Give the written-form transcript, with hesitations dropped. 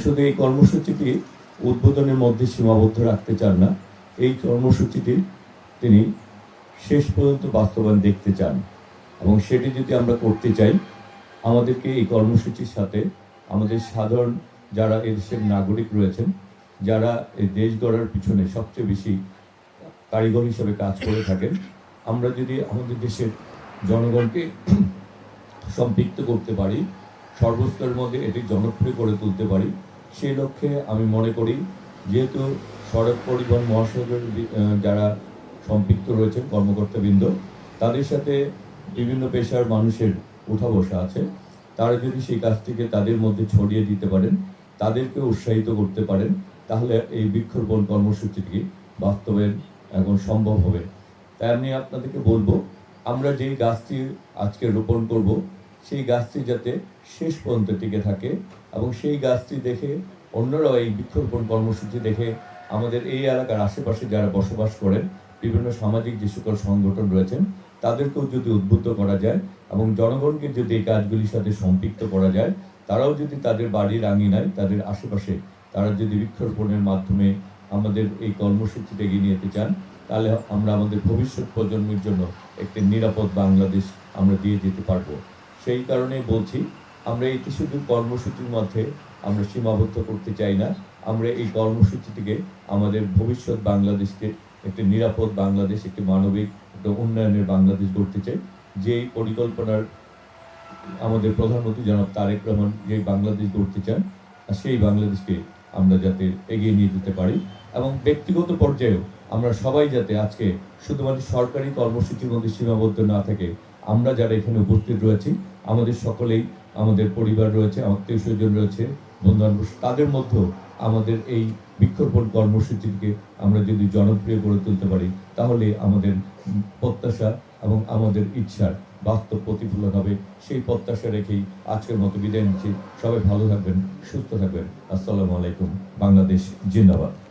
শুধু এই কর্মসূচিটি উদ্বোধনের মধ্যে সীমাবদ্ধ রাখতে চান না, এই কর্মসূচিটি তিনি শেষ পর্যন্ত বাস্তবায়ন দেখতে চান। এবং সেটি যদি আমরা করতে চাই, আমাদেরকে এই কর্মসূচির সাথে আমাদের সাধারণ যারা এদেশের নাগরিক রয়েছেন, যারা এই দেশ গড়ার পিছনে সবচেয়ে বেশি কারিগর হিসেবে কাজ করে থাকেন, আমরা যদি আমাদের দেশের জনগণকে সম্পৃক্ত করতে পারি, সর্বস্তরের মধ্যে এটি জনপ্রিয় করে তুলতে পারি, সেই লক্ষ্যে আমি মনে করি যেহেতু সড়ক পরিবহন মহাসড়কের যারা সম্পৃক্ত রয়েছেন কর্মকর্তাবৃন্দ, তাদের সাথে বিভিন্ন পেশার মানুষের উঠা বসা আছে, তারা যদি সেই কাজটিকে তাদের মধ্যে ছড়িয়ে দিতে পারেন, তাদেরকে উৎসাহিত করতে পারেন, তাহলে এই বৃক্ষরোপণ কর্মসূচিটি বাস্তবায়ন এখন সম্ভব হবে। তাই আমি আপনাদেরকে বলবো, আমরা যেই গাছটি আজকে রোপণ করব, সেই গাছটি যাতে শেষ পর্যন্ত টিকে থাকে এবং সেই গাছটি দেখে অন্যরাও এই বৃক্ষরোপণ কর্মসূচি দেখে আমাদের এই এলাকার আশেপাশে যারা বসবাস করেন, বিভিন্ন সামাজিক যে সকল সংগঠন রয়েছেন, তাদেরকেও যদি উদ্বুদ্ধ করা যায় এবং জনগণকে যদি এই কাজগুলির সাথে সম্পৃক্ত করা যায়, তারাও যদি তাদের বাড়ির আঙিনায়, তাদের আশেপাশে তারা যদি বৃক্ষরোপণের মাধ্যমে আমাদের এই কর্মসূচিতে এগিয়ে নিয়ে যেতে চান, তাহলে আমরা আমাদের ভবিষ্যৎ প্রজন্মের জন্য একটি নিরাপদ বাংলাদেশ আমরা দিয়ে যেতে পারবো। সেই কারণে বলছি, আমরা এটি শুধু কর্মসূচির মধ্যে আমরা সীমাবদ্ধ করতে চাই না, আমরা এই কর্মসূচিটিকে আমাদের ভবিষ্যৎ বাংলাদেশকে একটি নিরাপদ বাংলাদেশ, একটি মানবিক একটা উন্নয়নের বাংলাদেশ গড়তে চাই। যেই পরিকল্পনার আমাদের প্রধানমন্ত্রী জনাব তারেক রহমান যে বাংলাদেশ গড়তে চান, সেই বাংলাদেশকে আমরা যাতে এগিয়ে নিয়ে যেতে পারি এবং ব্যক্তিগত পর্যায়েও আমরা সবাই যাতে আজকে শুধুমাত্র সরকারি কর্মসূচির মধ্যে সীমাবদ্ধ না থাকে, আমরা যারা এখানে উপস্থিত রয়েছি আমাদের সকলেই, আমাদের পরিবার রয়েছে, আত্মীয় স্বজন রয়েছে, বন্ধুবান্ধব, তাদের মধ্যেও আমাদের এই বৃক্ষরোপণ কর্মসূচিকে আমরা যদি জনপ্রিয় করে তুলতে পারি, তাহলে আমাদের প্রত্যাশা এবং আমাদের ইচ্ছার বাস্তব প্রতিফলন হবে। সেই প্রত্যাশা রেখেই আজকের মতো বিদায় নিচ্ছি। সবাই ভালো থাকবেন, সুস্থ থাকবেন। আসসালামু আলাইকুম। বাংলাদেশ জিন্দাবাদ।